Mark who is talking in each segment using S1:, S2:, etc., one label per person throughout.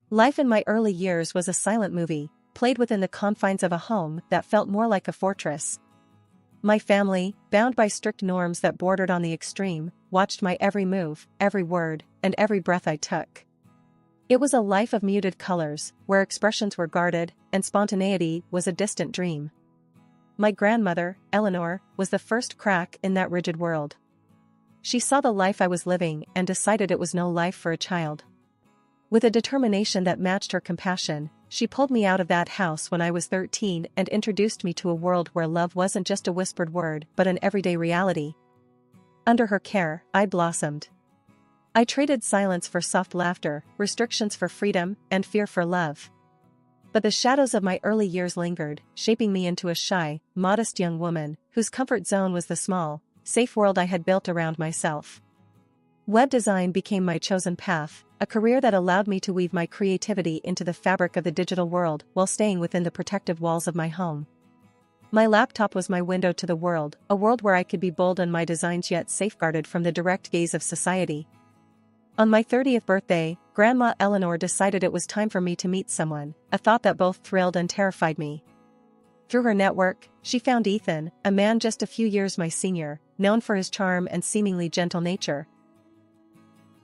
S1: Life in my early years was a silent movie, played within the confines of a home that felt more like a fortress. My family, bound by strict norms that bordered on the extreme, watched my every move, every word, and every breath I took. It was a life of muted colors, where expressions were guarded, and spontaneity was a distant dream. My grandmother, Eleanor, was the first crack in that rigid world. She saw the life I was living and decided it was no life for a child. With a determination that matched her compassion, she pulled me out of that house when I was 13 and introduced me to a world where love wasn't just a whispered word but an everyday reality. Under her care, I blossomed. I traded silence for soft laughter, restrictions for freedom, and fear for love. But the shadows of my early years lingered, shaping me into a shy, modest young woman whose comfort zone was the small, safe world I had built around myself. Web design became my chosen path, a career that allowed me to weave my creativity into the fabric of the digital world while staying within the protective walls of my home. My laptop was my window to the world, a world where I could be bold in my designs yet safeguarded from the direct gaze of society. On my 30th birthday, Grandma Eleanor decided it was time for me to meet someone, a thought that both thrilled and terrified me. Through her network, she found Ethan, a man just a few years my senior, known for his charm and seemingly gentle nature.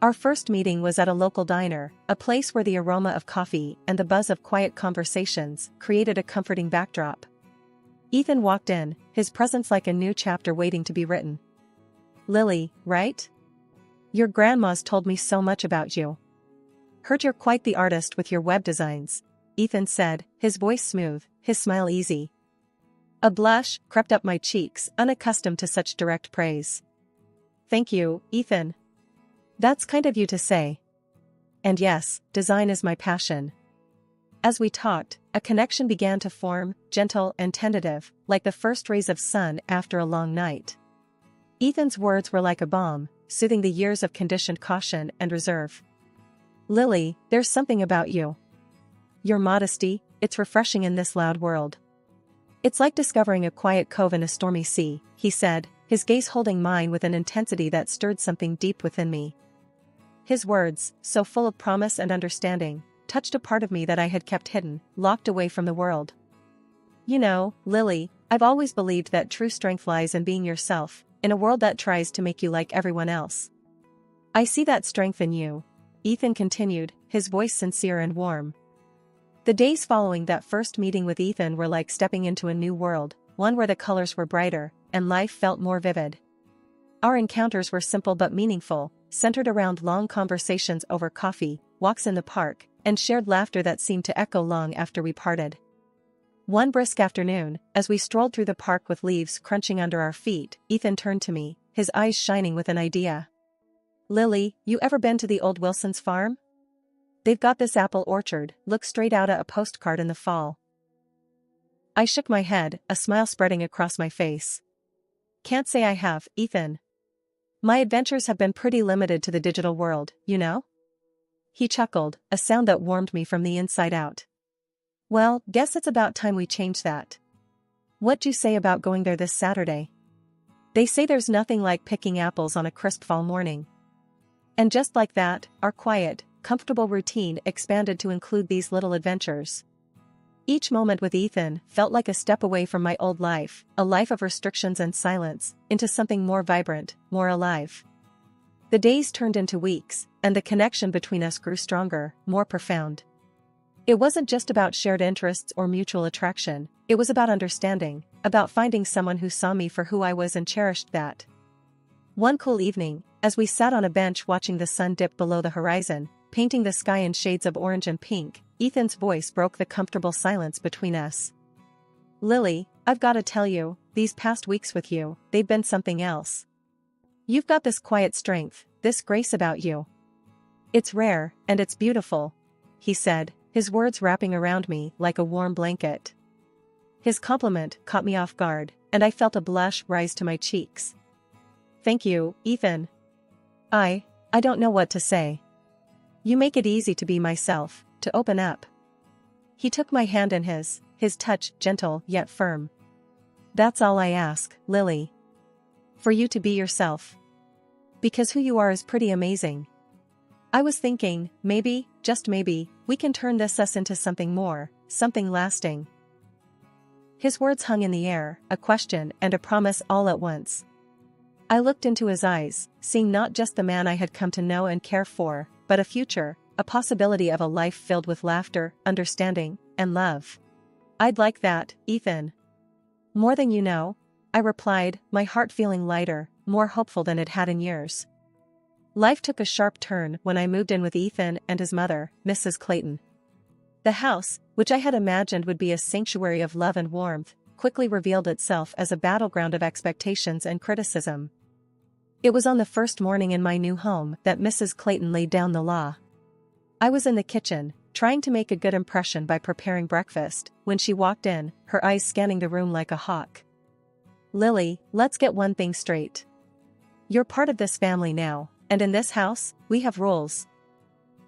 S1: Our first meeting was at a local diner, a place where the aroma of coffee and the buzz of quiet conversations created a comforting backdrop. Ethan walked in, his presence like a new chapter waiting to be written. "Lily, right? Your grandma's told me so much about you. Heard you're quite the artist with your web designs," Ethan said, his voice smooth, his smile easy. A blush crept up my cheeks, unaccustomed to such direct praise. "Thank you, Ethan. That's kind of you to say. And yes, design is my passion." As we talked, a connection began to form, gentle and tentative, like the first rays of sun after a long night. Ethan's words were like a balm, soothing the years of conditioned caution and reserve. "Lily, there's something about you. Your modesty, it's refreshing in this loud world. It's like discovering a quiet cove in a stormy sea," he said, his gaze holding mine with an intensity that stirred something deep within me. His words, so full of promise and understanding, touched a part of me that I had kept hidden, locked away from the world. "You know, Lily, I've always believed that true strength lies in being yourself, in a world that tries to make you like everyone else. I see that strength in you," Ethan continued, his voice sincere and warm. The days following that first meeting with Ethan were like stepping into a new world, one where the colors were brighter, and life felt more vivid. Our encounters were simple but meaningful, centered around long conversations over coffee, walks in the park, and shared laughter that seemed to echo long after we parted. One brisk afternoon, as we strolled through the park with leaves crunching under our feet, Ethan turned to me, his eyes shining with an idea. "Lily, you ever been to the old Wilson's farm? They've got this apple orchard, look straight out a postcard in the fall." I shook my head, a smile spreading across my face. "Can't say I have, Ethan. My adventures have been pretty limited to the digital world, you know?" He chuckled, a sound that warmed me from the inside out. "Well, guess it's about time we change that. What'd you say about going there this Saturday? They say there's nothing like picking apples on a crisp fall morning." And just like that, our quiet, comfortable routine expanded to include these little adventures. Each moment with Ethan felt like a step away from my old life, a life of restrictions and silence, into something more vibrant, more alive. The days turned into weeks, and the connection between us grew stronger, more profound. It wasn't just about shared interests or mutual attraction, it was about understanding, about finding someone who saw me for who I was and cherished that. One cool evening, as we sat on a bench watching the sun dip below the horizon, painting the sky in shades of orange and pink, Ethan's voice broke the comfortable silence between us. "Lily, I've got to tell you, these past weeks with you, they've been something else. You've got this quiet strength, this grace about you. It's rare, and it's beautiful," he said, his words wrapping around me like a warm blanket. His compliment caught me off guard, and I felt a blush rise to my cheeks. "Thank you, Ethan. I don't know what to say. You make it easy to be myself, to open up." He took my hand in his touch gentle yet firm. "That's all I ask, Lily. For you to be yourself. Because who you are is pretty amazing." I was thinking, maybe, just maybe, we can turn us into something more, something lasting. His words hung in the air, a question and a promise all at once. I looked into his eyes, seeing not just the man I had come to know and care for, but a future, a possibility of a life filled with laughter, understanding, and love. I'd like that, Ethan. More than you know, I replied, my heart feeling lighter, more hopeful than it had in years. Life took a sharp turn when I moved in with Ethan and his mother, Mrs. Clayton. The house, which I had imagined would be a sanctuary of love and warmth, quickly revealed itself as a battleground of expectations and criticism. It was on the first morning in my new home that Mrs. Clayton laid down the law. I was in the kitchen, trying to make a good impression by preparing breakfast, when she walked in, her eyes scanning the room like a hawk. Lily, let's get one thing straight. You're part of this family now, and in this house, we have rules.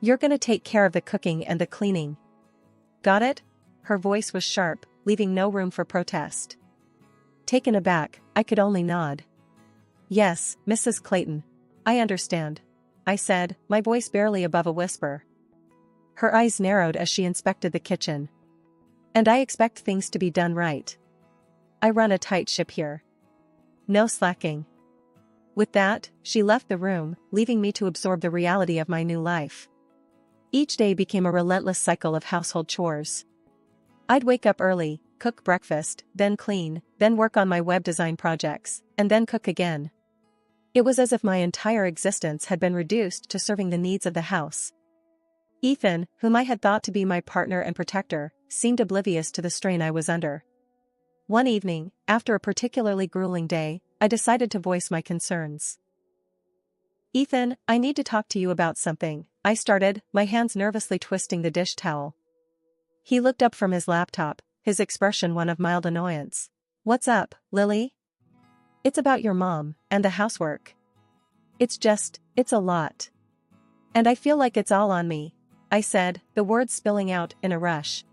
S1: You're gonna take care of the cooking and the cleaning. Got it? Her voice was sharp, leaving no room for protest. Taken aback, I could only nod. Yes, Mrs. Clayton. I understand, I said, my voice barely above a whisper. Her eyes narrowed as she inspected the kitchen. And I expect things to be done right. I run a tight ship here. No slacking. With that, she left the room, leaving me to absorb the reality of my new life. Each day became a relentless cycle of household chores. I'd wake up early, cook breakfast, then clean, then work on my web design projects, and then cook again. It was as if my entire existence had been reduced to serving the needs of the house. Ethan, whom I had thought to be my partner and protector, seemed oblivious to the strain I was under. One evening, after a particularly grueling day, I decided to voice my concerns. Ethan, I need to talk to you about something, I started, my hands nervously twisting the dish towel. He looked up from his laptop, his expression one of mild annoyance. What's up, Lily? It's about your mom, and the housework. It's a lot. And I feel like it's all on me, I said, the words spilling out in a rush.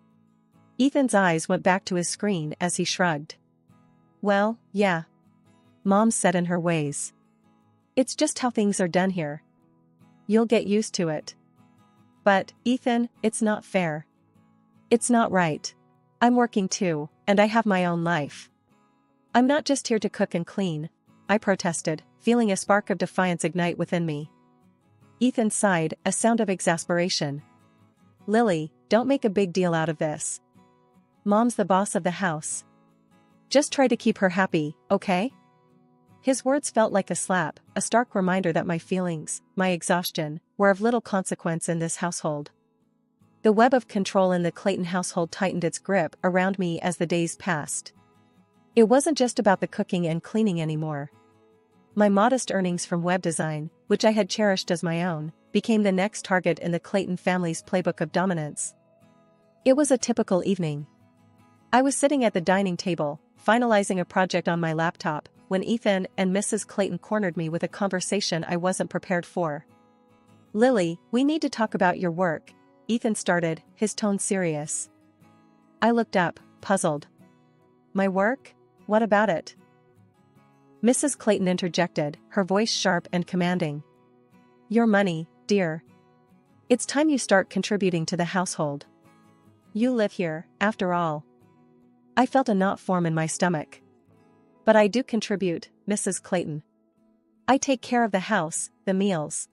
S1: Ethan's eyes went back to his screen as he shrugged. Well, yeah. Mom said in her ways. It's just how things are done here. You'll get used to it. But, Ethan, it's not fair. It's not right. I'm working too, and I have my own life. I'm not just here to cook and clean, I protested, feeling a spark of defiance ignite within me. Ethan sighed, a sound of exasperation. Lily, don't make a big deal out of this. Mom's the boss of the house. Just try to keep her happy, okay? His words felt like a slap, a stark reminder that my feelings, my exhaustion, were of little consequence in this household. The web of control in the Clayton household tightened its grip around me as the days passed. It wasn't just about the cooking and cleaning anymore. My modest earnings from web design, which I had cherished as my own, became the next target in the Clayton family's playbook of dominance. It was a typical evening. I was sitting at the dining table, finalizing a project on my laptop, when Ethan and Mrs. Clayton cornered me with a conversation I wasn't prepared for. Lily, we need to talk about your work, Ethan started, his tone serious. I looked up, puzzled. My work? What about it? Mrs. Clayton interjected, her voice sharp and commanding. Your money, dear. It's time you start contributing to the household. You live here, after all. I felt a knot form in my stomach. But I do contribute, Mrs. Clayton. I take care of the house, the meals.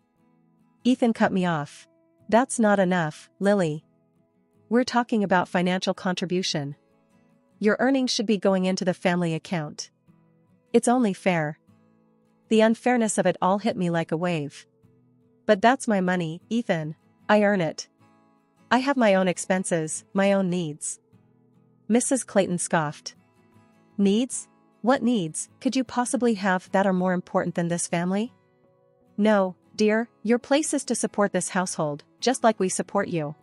S1: Ethan cut me off. That's not enough, Lily. We're talking about financial contribution. Your earnings should be going into the family account. It's only fair. The unfairness of it all hit me like a wave. But that's my money, Ethan. I earn it. I have my own expenses, my own needs. Mrs. Clayton scoffed. Needs? What needs could you possibly have that are more important than this family? No, dear, your place is to support this household, just like we support you.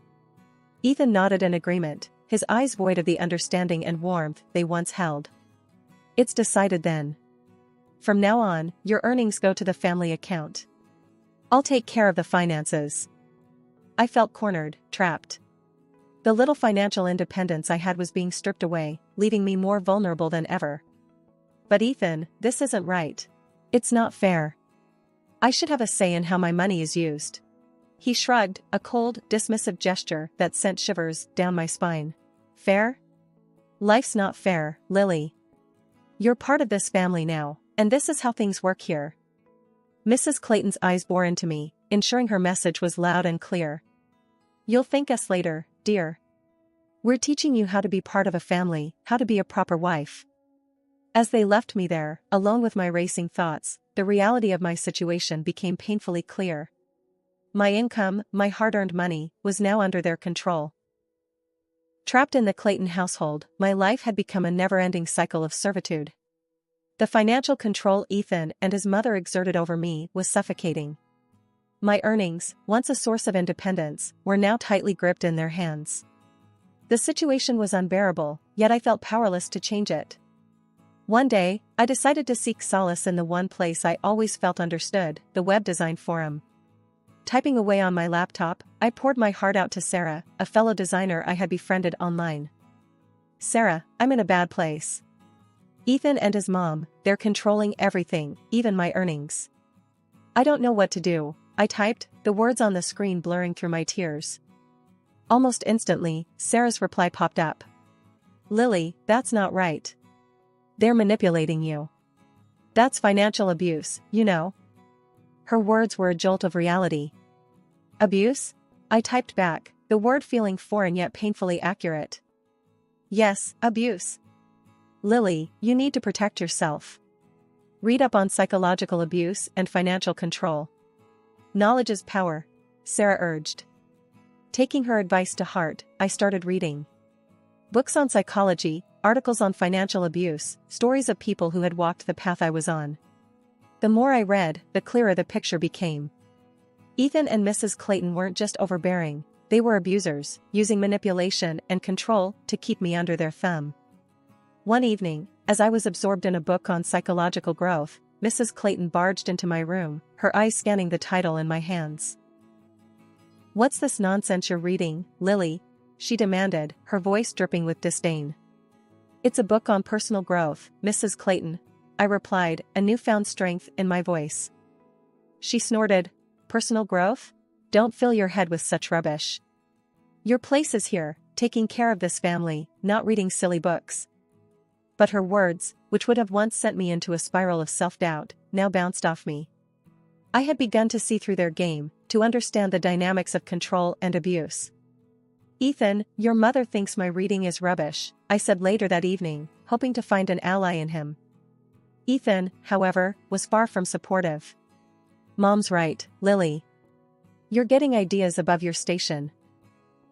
S1: Ethan nodded in agreement, his eyes void of the understanding and warmth they once held. It's decided then. From now on, your earnings go to the family account. I'll take care of the finances. I felt cornered, trapped. The little financial independence I had was being stripped away, leaving me more vulnerable than ever. But Ethan, this isn't right. It's not fair. I should have a say in how my money is used. He shrugged, a cold, dismissive gesture that sent shivers down my spine. Fair? Life's not fair, Lily. You're part of this family now, and this is how things work here. Mrs. Clayton's eyes bore into me, ensuring her message was loud and clear. You'll thank us later, dear. We're teaching you how to be part of a family, how to be a proper wife. As they left me there, alone with my racing thoughts, the reality of my situation became painfully clear. My income, my hard-earned money, was now under their control. Trapped in the Clayton household, my life had become a never-ending cycle of servitude. The financial control Ethan and his mother exerted over me was suffocating. My earnings, once a source of independence, were now tightly gripped in their hands. The situation was unbearable, yet I felt powerless to change it. One day, I decided to seek solace in the one place I always felt understood, the web design forum. Typing away on my laptop, I poured my heart out to Sarah, a fellow designer I had befriended online. Sarah, I'm in a bad place. Ethan and his mom, they're controlling everything, even my earnings. I don't know what to do, I typed, the words on the screen blurring through my tears. Almost instantly, Sarah's reply popped up. Lily, that's not right. They're manipulating you. That's financial abuse, you know. Her words were a jolt of reality. Abuse? I typed back, the word feeling foreign yet painfully accurate. Yes, abuse. Lily, you need to protect yourself. Read up on psychological abuse and financial control. Knowledge is power, Sarah urged. Taking her advice to heart, I started reading. Books on psychology, articles on financial abuse, stories of people who had walked the path I was on. The more I read, the clearer the picture became. Ethan and Mrs. Clayton weren't just overbearing, they were abusers, using manipulation and control to keep me under their thumb. One evening, as I was absorbed in a book on psychological growth, Mrs. Clayton barged into my room, her eyes scanning the title in my hands. What's this nonsense you're reading, Lily? She demanded, her voice dripping with disdain. It's a book on personal growth, Mrs. Clayton, I replied, a newfound strength in my voice. She snorted, personal growth? Don't fill your head with such rubbish. Your place is here, taking care of this family, not reading silly books. But her words, which would have once sent me into a spiral of self-doubt, now bounced off me. I had begun to see through their game, to understand the dynamics of control and abuse. Ethan, your mother thinks my reading is rubbish, I said later that evening, hoping to find an ally in him. Ethan, however, was far from supportive. Mom's right, Lily. You're getting ideas above your station.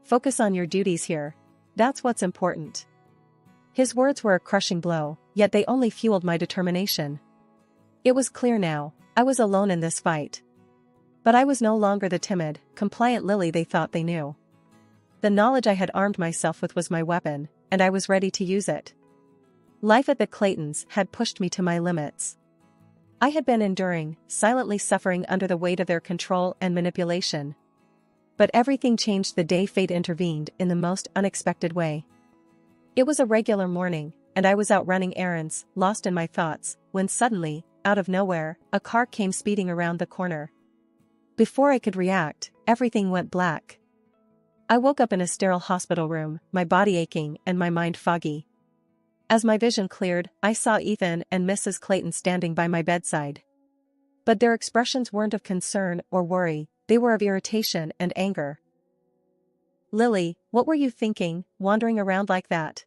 S1: Focus on your duties here. That's what's important. His words were a crushing blow, yet they only fueled my determination. It was clear now, I was alone in this fight. But I was no longer the timid, compliant Lily they thought they knew. The knowledge I had armed myself with was my weapon, and I was ready to use it. Life at the Claytons had pushed me to my limits. I had been enduring, silently suffering under the weight of their control and manipulation. But everything changed the day fate intervened in the most unexpected way. It was a regular morning, and I was out running errands, lost in my thoughts, when suddenly, out of nowhere, a car came speeding around the corner. Before I could react, everything went black. I woke up in a sterile hospital room, my body aching and my mind foggy. As my vision cleared, I saw Ethan and Mrs. Clayton standing by my bedside. But their expressions weren't of concern or worry, they were of irritation and anger. Lily, what were you thinking, wandering around like that?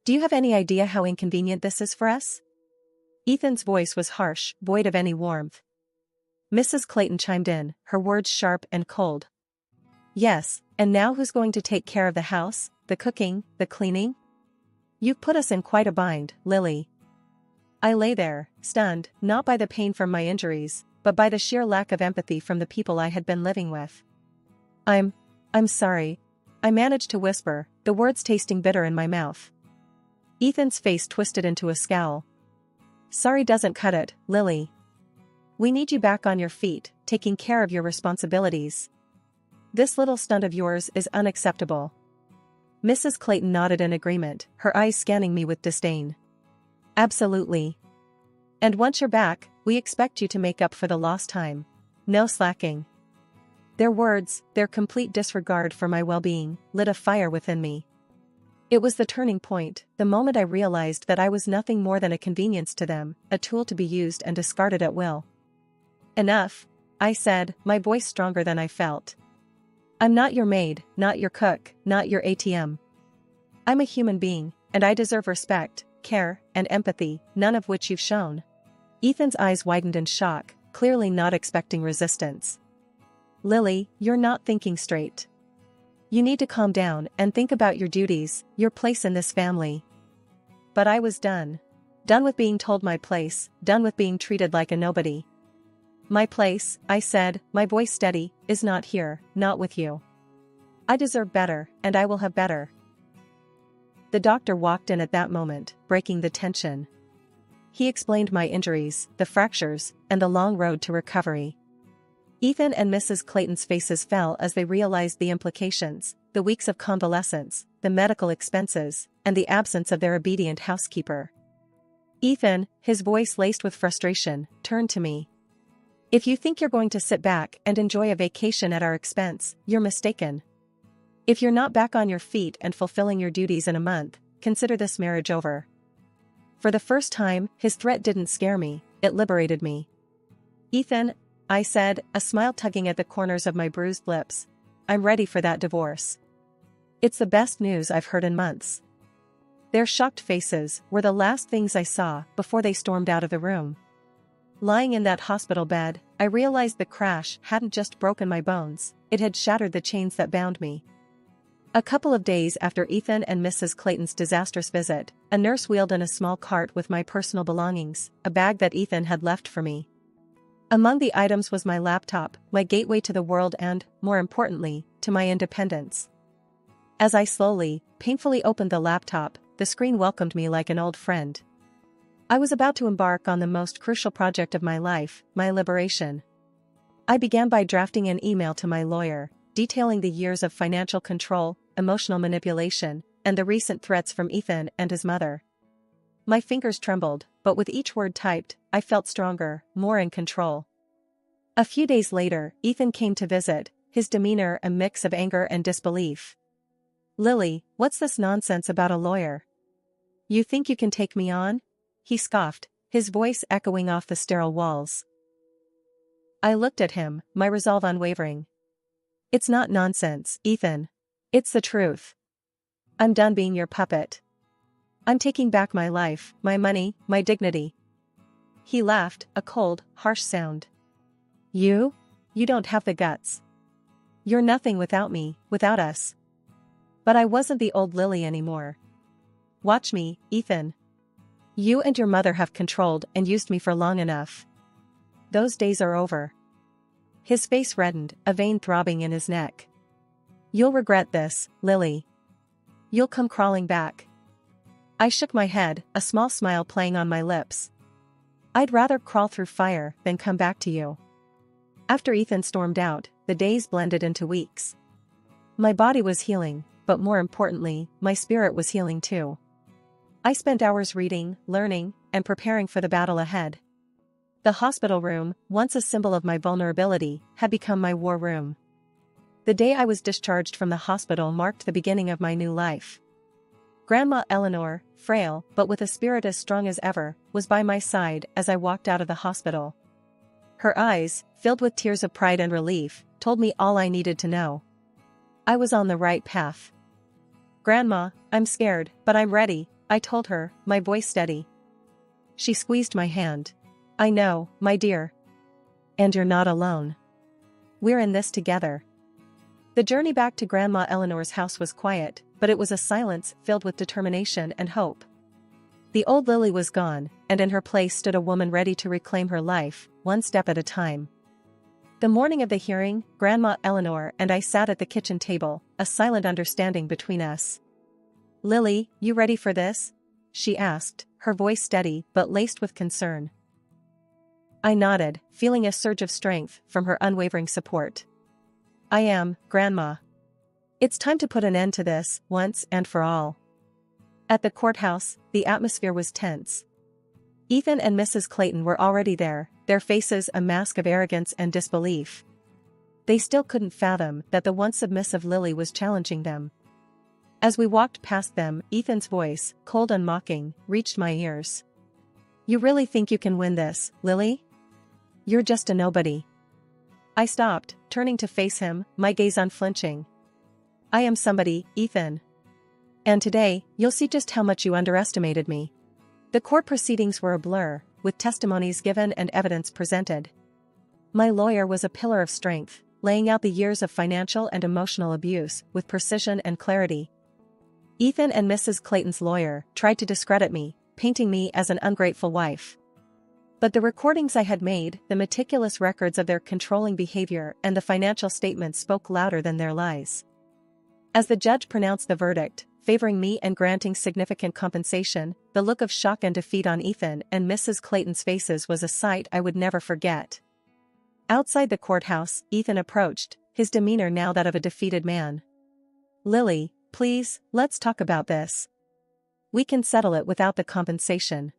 S1: Do you have any idea how inconvenient this is for us? Ethan's voice was harsh, void of any warmth. Mrs. Clayton chimed in, her words sharp and cold. Yes, and now who's going to take care of the house, the cooking, the cleaning? You've put us in quite a bind, Lily. I lay there, stunned, not by the pain from my injuries, but by the sheer lack of empathy from the people I had been living with. I'm sorry. I managed to whisper, the words tasting bitter in my mouth. Ethan's face twisted into a scowl. Sorry doesn't cut it, Lily. We need you back on your feet, taking care of your responsibilities. This little stunt of yours is unacceptable. Mrs. Clayton nodded in agreement, her eyes scanning me with disdain. Absolutely. And once you're back, we expect you to make up for the lost time. No slacking. Their words, their complete disregard for my well-being, lit a fire within me. It was the turning point, the moment I realized that I was nothing more than a convenience to them, a tool to be used and discarded at will. Enough, I said, my voice stronger than I felt. I'm not your maid, not your cook, not your ATM. I'm a human being, and I deserve respect, care, and empathy, none of which you've shown. Ethan's eyes widened in shock, clearly not expecting resistance. Lily, you're not thinking straight. You need to calm down and think about your duties, your place in this family. But I was done. Done with being told my place, done with being treated like a nobody. My place, I said, my voice steady, is not here, not with you. I deserve better, and I will have better. The doctor walked in at that moment, breaking the tension. He explained my injuries, the fractures, and the long road to recovery. Ethan and Mrs. Clayton's faces fell as they realized the implications, the weeks of convalescence, the medical expenses, and the absence of their obedient housekeeper. Ethan, his voice laced with frustration, turned to me. If you think you're going to sit back and enjoy a vacation at our expense, you're mistaken. If you're not back on your feet and fulfilling your duties in a month, consider this marriage over. For the first time, his threat didn't scare me, it liberated me. Ethan, I said, a smile tugging at the corners of my bruised lips, I'm ready for that divorce. It's the best news I've heard in months. Their shocked faces were the last things I saw before they stormed out of the room. Lying in that hospital bed, I realized the crash hadn't just broken my bones, it had shattered the chains that bound me. A couple of days after Ethan and Mrs. Clayton's disastrous visit, a nurse wheeled in a small cart with my personal belongings, a bag that Ethan had left for me. Among the items was my laptop, my gateway to the world and, more importantly, to my independence. As I slowly, painfully opened the laptop, the screen welcomed me like an old friend. I was about to embark on the most crucial project of my life, my liberation. I began by drafting an email to my lawyer, detailing the years of financial control, emotional manipulation, and the recent threats from Ethan and his mother. My fingers trembled, but with each word typed, I felt stronger, more in control. A few days later, Ethan came to visit, his demeanor a mix of anger and disbelief. Lily, what's this nonsense about a lawyer? You think you can take me on? He scoffed, his voice echoing off the sterile walls. I looked at him, my resolve unwavering. It's not nonsense, Ethan. It's the truth. I'm done being your puppet. I'm taking back my life, my money, my dignity. He laughed, a cold, harsh sound. You? You don't have the guts. You're nothing without me, without us. But I wasn't the old Lily anymore. Watch me, Ethan. You and your mother have controlled and used me for long enough. Those days are over. His face reddened, a vein throbbing in his neck. You'll regret this, Lily. You'll come crawling back. I shook my head, a small smile playing on my lips. I'd rather crawl through fire than come back to you. After Ethan stormed out, the days blended into weeks. My body was healing, but more importantly, my spirit was healing too. I spent hours reading, learning, and preparing for the battle ahead. The hospital room, once a symbol of my vulnerability, had become my war room. The day I was discharged from the hospital marked the beginning of my new life. Grandma Eleanor, frail but with a spirit as strong as ever, was by my side as I walked out of the hospital. Her eyes, filled with tears of pride and relief, told me all I needed to know. I was on the right path. Grandma, I'm scared, but I'm ready, I told her, my voice steady. She squeezed my hand. I know, my dear. And you're not alone. We're in this together. The journey back to Grandma Eleanor's house was quiet, but it was a silence filled with determination and hope. The old Lily was gone, and in her place stood a woman ready to reclaim her life, one step at a time. The morning of the hearing, Grandma Eleanor and I sat at the kitchen table, a silent understanding between us. Lily, you ready for this? She asked, her voice steady but laced with concern. I nodded, feeling a surge of strength from her unwavering support. I am, Grandma. It's time to put an end to this, once and for all. At the courthouse, the atmosphere was tense. Ethan and Mrs. Clayton were already there, their faces a mask of arrogance and disbelief. They still couldn't fathom that the once submissive Lily was challenging them. As we walked past them, Ethan's voice, cold and mocking, reached my ears. "You really think you can win this, Lily? You're just a nobody." I stopped, turning to face him, my gaze unflinching. "I am somebody, Ethan. And today, you'll see just how much you underestimated me." The court proceedings were a blur, with testimonies given and evidence presented. My lawyer was a pillar of strength, laying out the years of financial and emotional abuse with precision and clarity. Ethan and Mrs. Clayton's lawyer tried to discredit me, painting me as an ungrateful wife. But the recordings I had made, the meticulous records of their controlling behavior, and the financial statements spoke louder than their lies. As the judge pronounced the verdict, favoring me and granting significant compensation, the look of shock and defeat on Ethan and Mrs. Clayton's faces was a sight I would never forget. Outside the courthouse, Ethan approached, his demeanor now that of a defeated man. "Lily, please, let's talk about this. We can settle it without the compensation.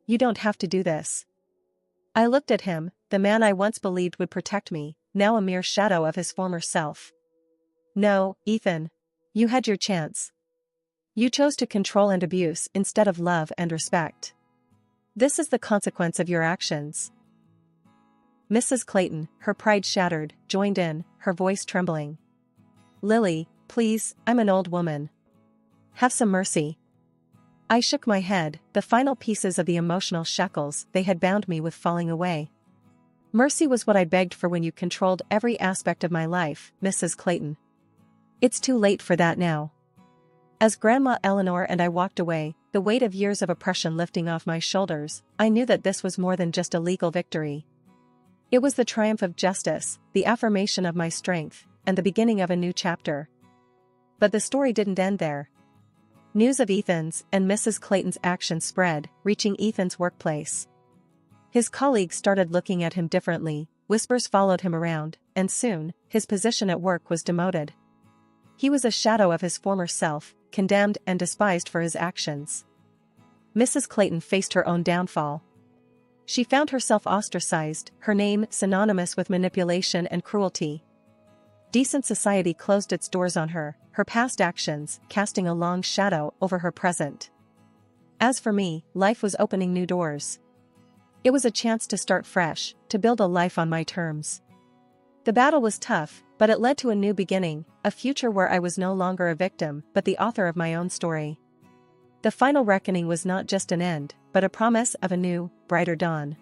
S1: You don't have to do this." I looked at him, the man I once believed would protect me, now a mere shadow of his former self. "No, Ethan. You had your chance. You chose to control and abuse instead of love and respect. This is the consequence of your actions." Mrs. Clayton, her pride shattered, joined in, her voice trembling. "Lily, please, I'm an old woman. Have some mercy." I shook my head, the final pieces of the emotional shackles they had bound me with falling away. "Mercy was what I begged for when you controlled every aspect of my life, Mrs. Clayton. It's too late for that now." As Grandma Eleanor and I walked away, the weight of years of oppression lifting off my shoulders, I knew that this was more than just a legal victory. It was the triumph of justice, the affirmation of my strength, and the beginning of a new chapter. But the story didn't end there. News of Ethan's and Mrs. Clayton's actions spread, reaching Ethan's workplace. His colleagues started looking at him differently, whispers followed him around, and soon, his position at work was demoted. He was a shadow of his former self, condemned and despised for his actions. Mrs. Clayton faced her own downfall. She found herself ostracized, her name synonymous with manipulation and cruelty. Decent society closed its doors on her, her past actions casting a long shadow over her present. As for me, life was opening new doors. It was a chance to start fresh, to build a life on my terms. The battle was tough, but it led to a new beginning, a future where I was no longer a victim but the author of my own story. The final reckoning was not just an end, but a promise of a new, brighter dawn.